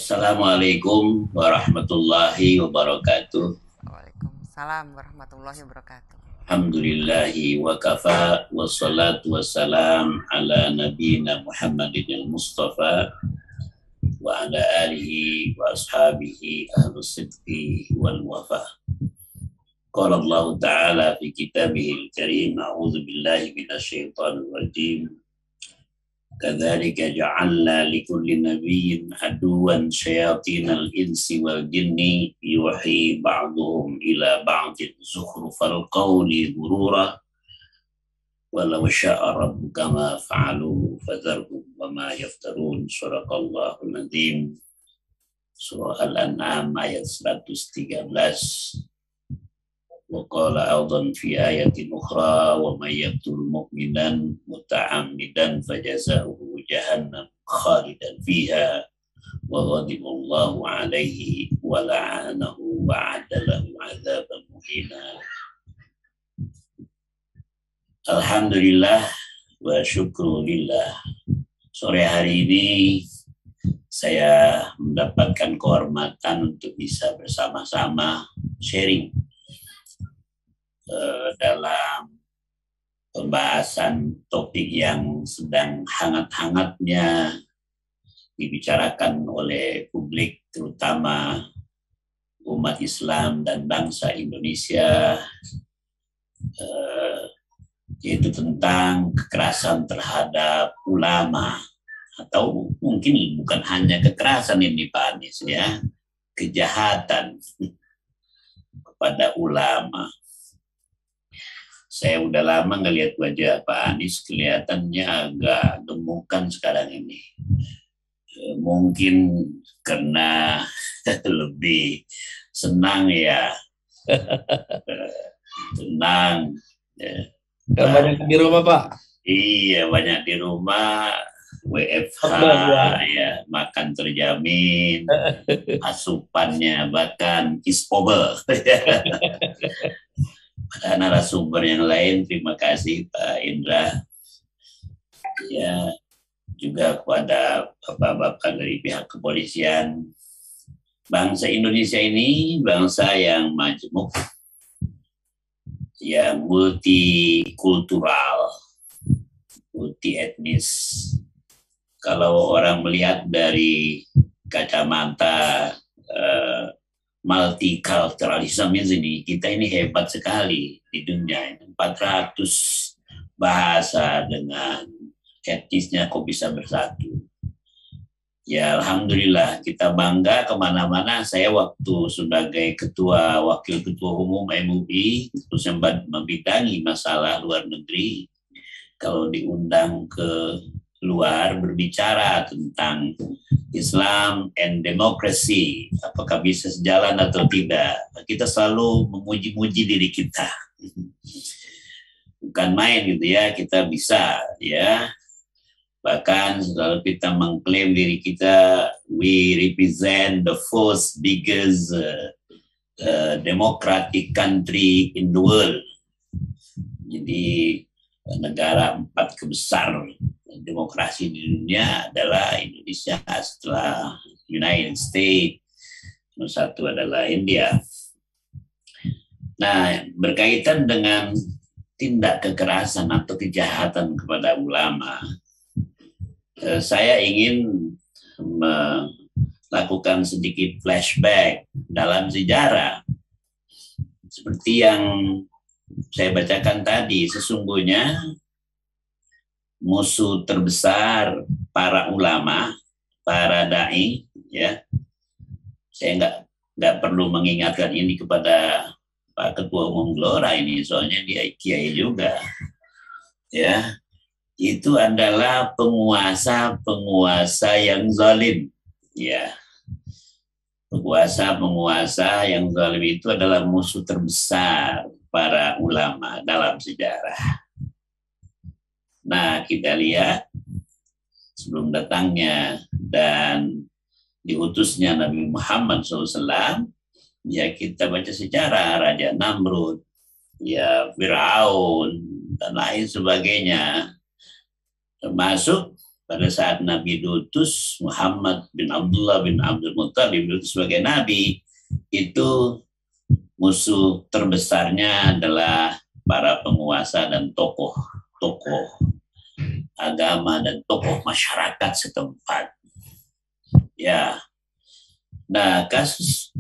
Assalamualaikum warahmatullahi wabarakatuh. Waalaikumsalam warahmatullahi wabarakatuh. Alhamdulillahi wa kafa wassalatu wassalam ala nabiyina Muhammadin al-Mustafa wa ala alihi wa ashabihi ahlus sidqi wal wafa. Qala Allah Ta'ala fi kitabihil karim, a'udzu billahi minasyaitonir rajim. كذلك جعلنا لكل نبي عدوا شياطين الإنس والجن يوحي بعضهم إلى بعض زخرف القول غرورا ولو شاء ربك ما فعلوا فذرهم وما يفترون. صدق الله العظيم. Surah Al-An'am ayat 113. وقال أيضا في آية أخرى ومن يقتل مؤمنا متعمدا فجزاؤه جهنم خالدا فيها وغضب الله عليه ولعنه وأعد له عذابا مهينا. Alhamdulillah wa syukrulillah. Sore hari ini saya mendapatkan kehormatan untuk bisa bersama-sama sharing dalam pembahasan topik yang sedang hangat-hangatnya dibicarakan oleh publik, terutama umat Islam dan bangsa Indonesia, yaitu tentang kekerasan terhadap ulama, atau mungkin bukan hanya kekerasan ini Pak Anies, ya, kejahatan kepada ulama. Saya udah lama ngelihat wajah Pak Anies, kelihatannya agak gemukan sekarang ini. Mungkin karena lebih senang ya. Tenang. Banyak di rumah, Pak. Iya, banyak di rumah. WFH ya, makan terjamin, asupannya bahkan is over. Pada narasumber yang lain, terima kasih Pak Indra, ya, juga kepada bapak-bapak dari pihak kepolisian. Bangsa Indonesia ini bangsa yang majemuk, yang multikultural, multi etnis. Kalau orang melihat dari kacamata multiculturalism ini, kita ini hebat sekali di dunia ini. 400 bahasa dengan etnisnya kok bisa bersatu. Ya Alhamdulillah, kita bangga kemana-mana. Saya waktu sebagai wakil ketua umum MUI, terus membidangi masalah luar negeri, kalau diundang ke luar berbicara tentang Islam and democracy, apakah bisa sejalan atau tidak, kita selalu memuji-muji diri kita. Bukan main gitu ya, kita bisa ya. Bahkan selalu kita mengklaim diri kita, we represent the fourth biggest democratic country in the world. Jadi negara 4 kebesar demokrasi di dunia adalah Indonesia, setelah United States, nomor 1 adalah India. Nah, berkaitan dengan tindak kekerasan atau kejahatan kepada ulama, saya ingin melakukan sedikit flashback dalam sejarah. Seperti yang saya bacakan tadi, sesungguhnya musuh terbesar para ulama, para dai, ya. Saya nggak perlu mengingatkan ini kepada Pak Ketua Umum Gelora ini, soalnya dia kiai juga, ya. Itu adalah penguasa-penguasa yang zalim, ya. Penguasa-penguasa yang zalim itu adalah musuh terbesar para ulama dalam sejarah. Nah, kita lihat sebelum datangnya dan diutusnya Nabi Muhammad SAW, ya kita baca sejarah Raja Namrud, ya Firaun, dan lain sebagainya. Termasuk pada saat Nabi diutus, Muhammad bin Abdullah bin Abdul Muttalib diutus sebagai Nabi, itu musuh terbesarnya adalah para penguasa dan tokoh agama dan tokoh masyarakat setempat. Ya, nah kasus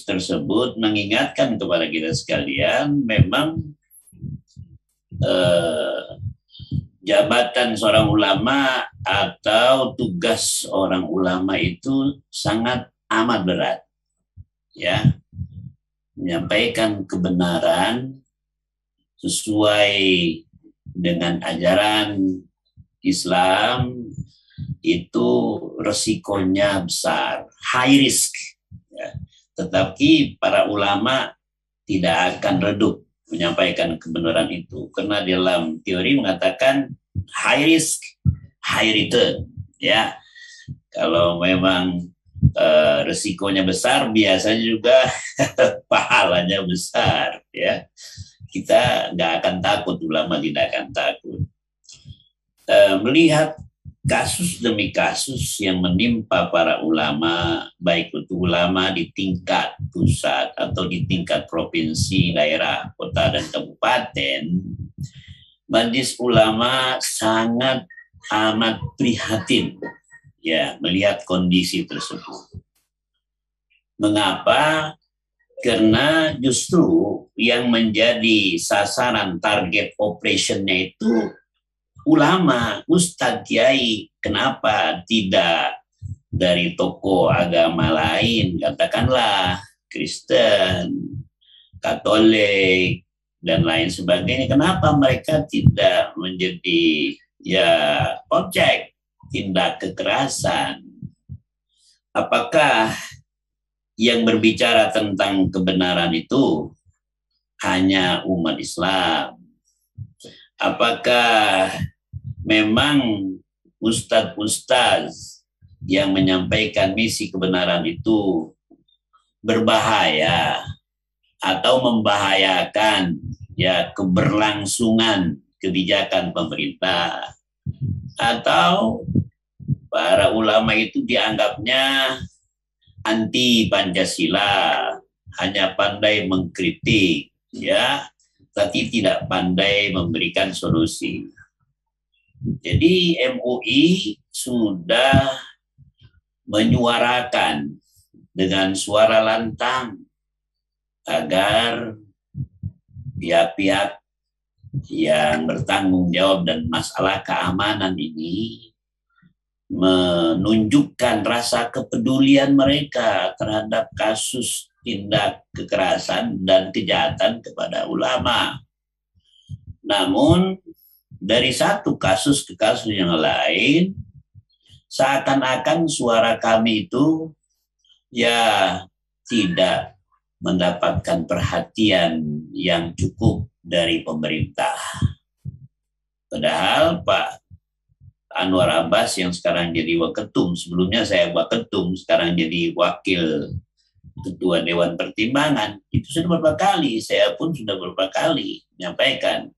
tersebut mengingatkan kepada kita sekalian, memang jabatan seorang ulama atau tugas orang ulama itu sangat amat berat, ya, menyampaikan kebenaran sesuai dengan ajaran Islam itu resikonya besar, high risk, ya. Tetapi para ulama tidak akan redup menyampaikan kebenaran itu, karena dalam teori mengatakan high risk, high return, ya. Kalau memang resikonya besar, biasanya juga pahalanya besar, ya. Kita nggak akan takut, ulama tidak akan takut. Melihat kasus demi kasus yang menimpa para ulama, baik itu ulama di tingkat pusat atau di tingkat provinsi, daerah, kota, dan kabupaten, Majelis Ulama sangat amat prihatin, ya, melihat kondisi tersebut. Mengapa? Karena justru yang menjadi sasaran target operationnya itu ulama, ustadz, kiai. Kenapa tidak dari tokoh agama lain, katakanlah Kristen, Katolik, dan lain sebagainya? Kenapa mereka tidak menjadi, ya, objek tindak kekerasan? Apakah yang berbicara tentang kebenaran itu hanya umat Islam? Apakah memang ustadz-ustadz yang menyampaikan misi kebenaran itu berbahaya atau membahayakan, ya, keberlangsungan kebijakan pemerintah? Atau para ulama itu dianggapnya anti Pancasila, hanya pandai mengkritik, ya, tapi tidak pandai memberikan solusi? Jadi MUI sudah menyuarakan dengan suara lantang agar pihak-pihak yang bertanggung jawab dan masalah keamanan ini menunjukkan rasa kepedulian mereka terhadap kasus tindak kekerasan dan kejahatan kepada ulama. Namun dari satu kasus ke kasus yang lain, seakan-akan suara kami itu, ya, tidak mendapatkan perhatian yang cukup dari pemerintah. Padahal Pak Anwar Abbas yang sekarang jadi Waketum, sebelumnya saya Waketum, sekarang jadi Wakil Ketua Dewan Pertimbangan, itu sudah beberapa kali, saya pun sudah beberapa kali menyampaikan.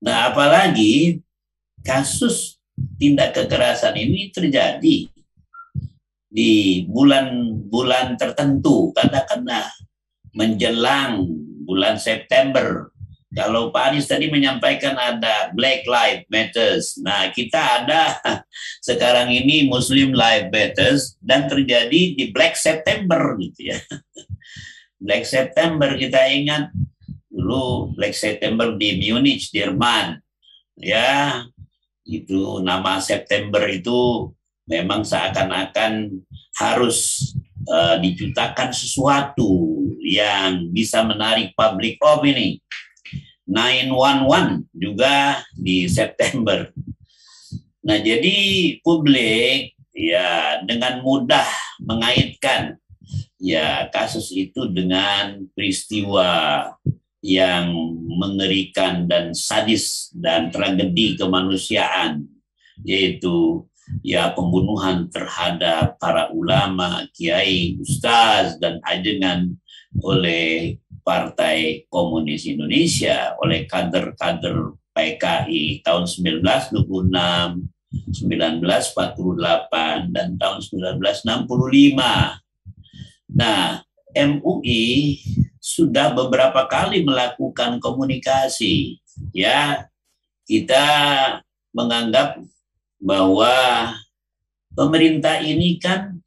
Nah, apalagi kasus tindak kekerasan ini terjadi di bulan-bulan tertentu, katakanlah menjelang bulan September. Kalau Pak Anies tadi menyampaikan ada Black Lives Matters, nah kita ada sekarang ini Muslim Lives Matters, dan terjadi di Black September, gitu ya. Black September, kita ingat dulu Black September di Munich, Jerman, ya, itu nama September itu memang seakan-akan harus diciptakan sesuatu yang bisa menarik public opini. 911 juga di September. Nah, jadi publik, ya, dengan mudah mengaitkan, ya, kasus itu dengan peristiwa yang mengerikan dan sadis dan tragedi kemanusiaan, yaitu, ya, pembunuhan terhadap para ulama, kiai, ustaz, dan ajengan oleh Partai Komunis Indonesia, oleh kader-kader PKI tahun 1926, 1948 dan tahun 1965. Nah, MUI sudah beberapa kali melakukan komunikasi. Ya, kita menganggap bahwa pemerintah ini kan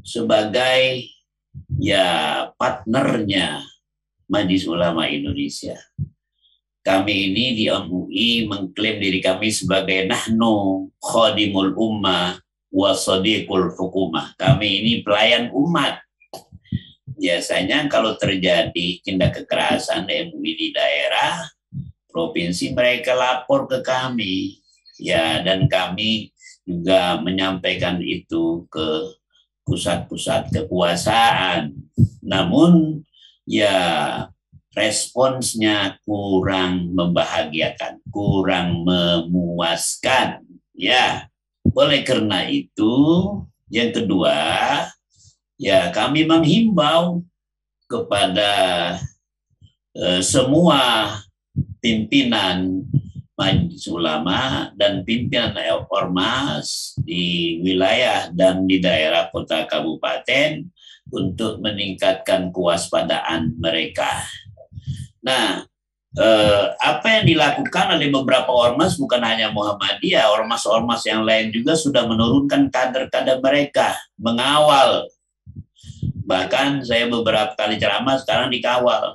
sebagai partnernya Majelis Ulama Indonesia. Kami ini di MUI mengklaim diri kami sebagai nahnu khadimul ummah wa sadiqul hukumah. Kami ini pelayan umat. Biasanya kalau terjadi tindak kekerasan MUI di daerah, provinsi, mereka lapor ke kami. Ya, dan kami juga menyampaikan itu ke pusat-pusat kekuasaan. Namun responsnya kurang membahagiakan, kurang memuaskan. Ya, oleh karena itu, yang kedua, kami menghimbau kepada semua pimpinan Majelis Ulama dan pimpinan Ormas di wilayah dan di daerah kota kabupaten untuk meningkatkan kewaspadaan mereka. Nah, apa yang dilakukan oleh beberapa ormas, bukan hanya Muhammadiyah, ormas-ormas yang lain juga sudah menurunkan kader-kader mereka, mengawal. Bahkan saya beberapa kali ceramah sekarang dikawal.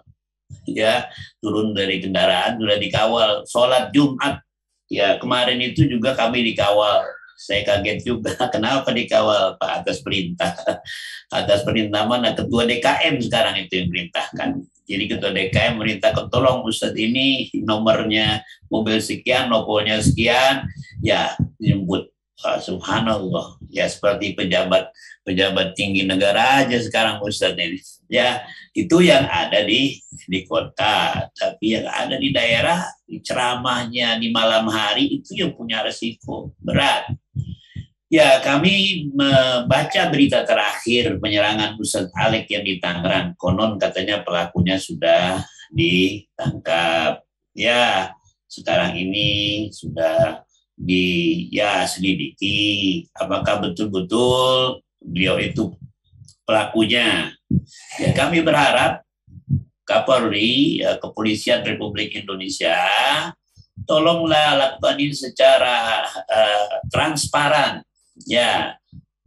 Ya, turun dari kendaraan sudah dikawal. Sholat Jumat, ya kemarin itu juga kami dikawal. Saya kaget juga, kenapa dikawal Pak? Atas perintah. Atas perintah mana? Ketua DKM sekarang itu yang perintahkan. Jadi ketua DKM merintahkan, tolong Ustadz ini nomornya mobil sekian, nopolnya sekian, ya dijemput. Subhanallah, ya seperti pejabat tinggi negara aja sekarang Ustadz ini. Ya, itu yang ada di kota, tapi yang ada di daerah, di ceramahnya di malam hari itu yang punya resiko berat. Ya, kami membaca berita terakhir penyerangan Ustadz Alek yang di Tangerang. Konon katanya pelakunya sudah ditangkap. Ya, sekarang ini sudah selidiki apakah betul-betul beliau itu pelakunya. Ya, kami berharap Kapolri, Kepolisian Republik Indonesia, tolonglah lakukan ini secara transparan. Ya,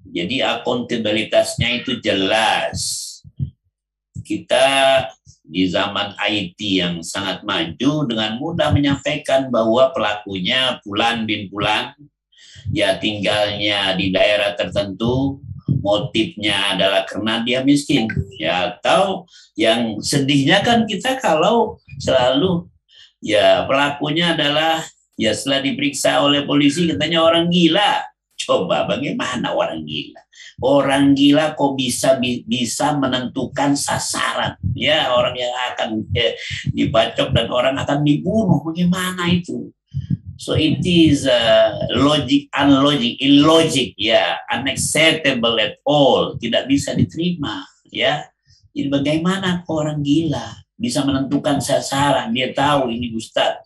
jadi akuntabilitasnya itu jelas. Kita di zaman IT yang sangat maju dengan mudah menyampaikan bahwa pelakunya Fulan bin Fulan, ya tinggalnya di daerah tertentu, motifnya adalah karena dia miskin. Ya, atau yang sedihnya kan kita kalau selalu pelakunya adalah setelah diperiksa oleh polisi katanya orang gila. Coba bagaimana orang gila? Orang gila kok bisa menentukan sasaran, ya orang yang akan dibacok dan orang akan dibunuh, bagaimana itu? So it is illogic, unacceptable at all, tidak bisa diterima, ya. Jadi bagaimana orang gila bisa menentukan sasaran? Dia tahu ini Ustadz.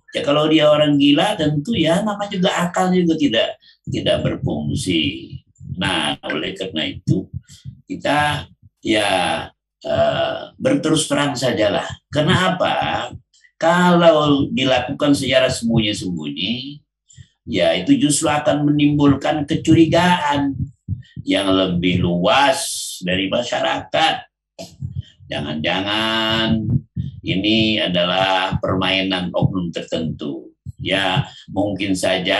Ya kalau dia orang gila tentu nama juga akal juga tidak berfungsi. Nah, oleh karena itu kita berterus terang sajalah. Kenapa? Kalau dilakukan secara sembunyi-sembunyi, itu justru akan menimbulkan kecurigaan yang lebih luas dari masyarakat. Jangan-jangan ini adalah permainan oknum tertentu. Ya, mungkin saja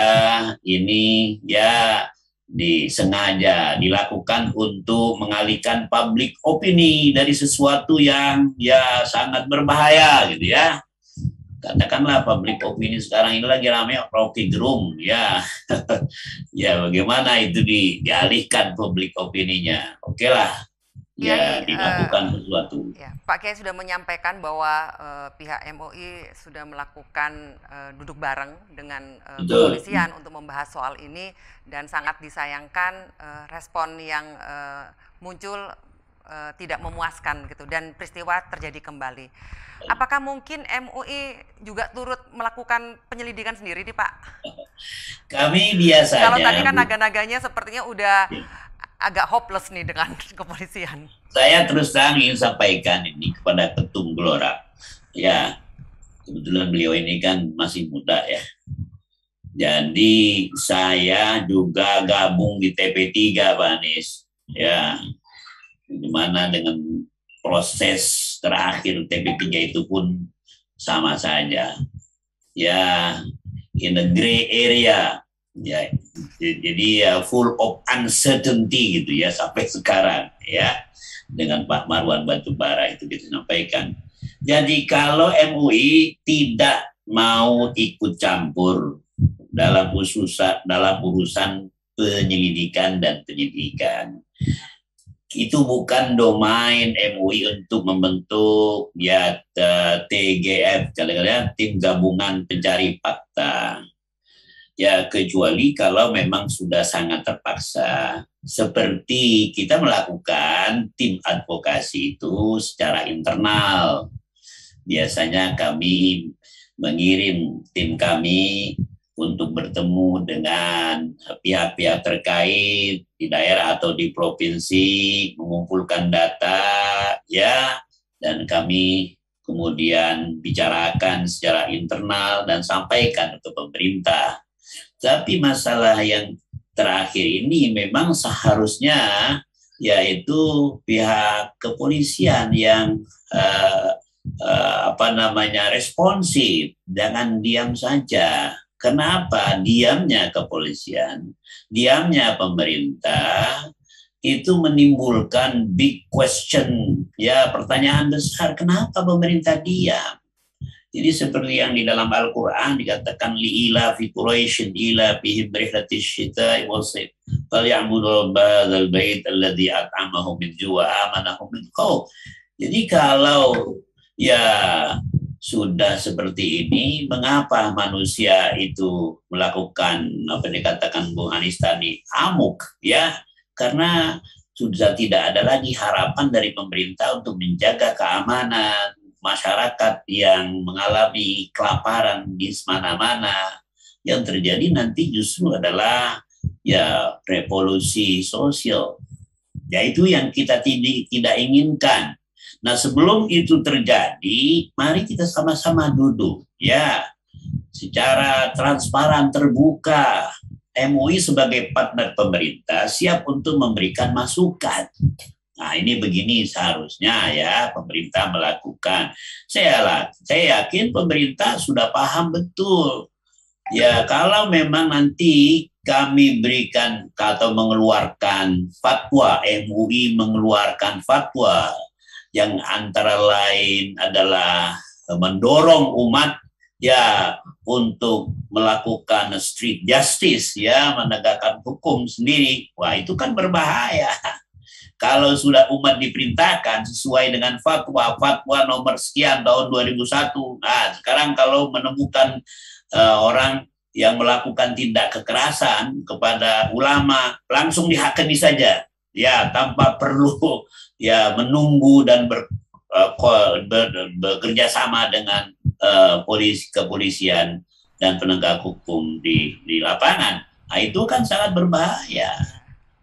ini disengaja dilakukan untuk mengalihkan public opini dari sesuatu yang sangat berbahaya gitu ya. Katakanlah public opini sekarang ini lagi ramai Rocky Gerung ya. Ya bagaimana itu dialihkan public opininya. Oke lah. Ya, dilakukan sesuatu. Ya, Pak Kiai sudah menyampaikan bahwa pihak MUI sudah melakukan duduk bareng dengan kepolisian untuk membahas soal ini, dan sangat disayangkan respon yang muncul tidak memuaskan gitu dan peristiwa terjadi kembali. Apakah mungkin MUI juga turut melakukan penyelidikan sendiri nih Pak? Kami biasanya. Kalau tadi kan naga-naganya sepertinya udah agak hopeless nih dengan kepolisian. Saya terus terang ingin sampaikan ini kepada Ketum Gelora. Ya, kebetulan beliau ini kan masih muda ya. Jadi saya juga gabung di TP3 Pak Anies. Ya, dimana dengan proses terakhir TP3 itu pun sama saja. Ya, in a gray area. Ya, jadi full of uncertainty gitu ya sampai sekarang ya, dengan Pak Marwan Batubara itu kita sampaikan. Jadi kalau MUI tidak mau ikut campur dalam urusan penyelidikan dan penyidikan, itu bukan domain MUI untuk membentuk ya TGF, kadang-kadang tim gabungan pencari fakta. Ya, kecuali kalau memang sudah sangat terpaksa. Seperti kita melakukan tim advokasi itu secara internal. Biasanya kami mengirim tim kami untuk bertemu dengan pihak-pihak terkait di daerah atau di provinsi, mengumpulkan data, ya, dan kami kemudian bicarakan secara internal dan sampaikan ke pemerintah. Tapi masalah yang terakhir ini memang seharusnya yaitu pihak kepolisian yang responsif, jangan diam saja. Kenapa diamnya kepolisian, diamnya pemerintah itu menimbulkan big question, ya, pertanyaan besar, kenapa pemerintah diam? Jadi seperti yang di dalam Al-Quran dikatakan li'ila fi Quraisyin ila fihim rihlatish syita'i was-sayf falyabudu rabbadzal bait alladzi at'amahum min ju' wa amanahum min khauf. Jadi kalau ya sudah seperti ini, mengapa manusia itu melakukan apa dikatakan Bung Anies tadi amuk, ya? Karena sudah tidak ada lagi harapan dari pemerintah untuk menjaga keamanan masyarakat yang mengalami kelaparan di mana-mana. Yang terjadi nanti justru adalah ya revolusi sosial. Ya, itu yang kita tidak inginkan. Nah, sebelum itu terjadi, mari kita sama-sama duduk ya secara transparan, terbuka. MUI sebagai partner pemerintah siap untuk memberikan masukan. Nah, ini begini seharusnya ya pemerintah melakukan. Saya yakin pemerintah sudah paham betul. Ya, kalau memang nanti kami berikan atau mengeluarkan fatwa, MUI mengeluarkan fatwa yang antara lain adalah mendorong umat ya untuk melakukan street justice, ya, menegakkan hukum sendiri. Wah, itu kan berbahaya. Kalau sudah umat diperintahkan sesuai dengan fatwa nomor sekian tahun 2001. Nah, sekarang kalau menemukan orang yang melakukan tindak kekerasan kepada ulama, langsung dihakimi saja, ya, tanpa perlu ya menunggu dan bekerja sama dengan kepolisian dan penegak hukum di lapangan. Nah, itu kan sangat berbahaya.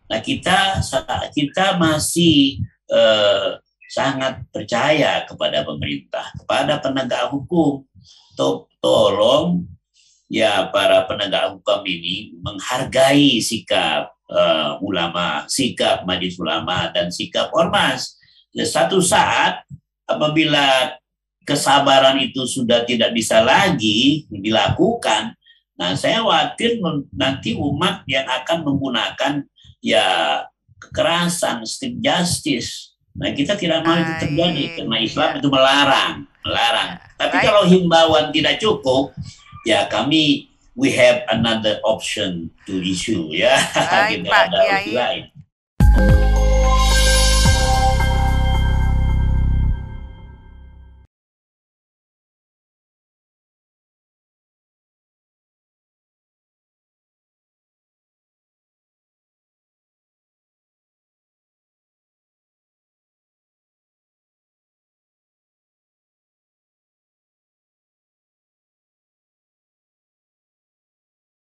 Nah, kita masih sangat percaya kepada pemerintah, kepada penegak hukum. Tolong ya para penegak hukum ini menghargai sikap ulama, sikap majelis ulama dan sikap ormas. Ya, satu saat apabila kesabaran itu sudah tidak bisa lagi dilakukan, nah saya khawatir nanti umat yang akan menggunakan ya kekerasan, street justice. Nah, kita tidak mau itu terjadi karena Islam itu melarang. Tapi kalau himbauan tidak cukup, ya we have another option to issue, ya. Kita ada opsi lain.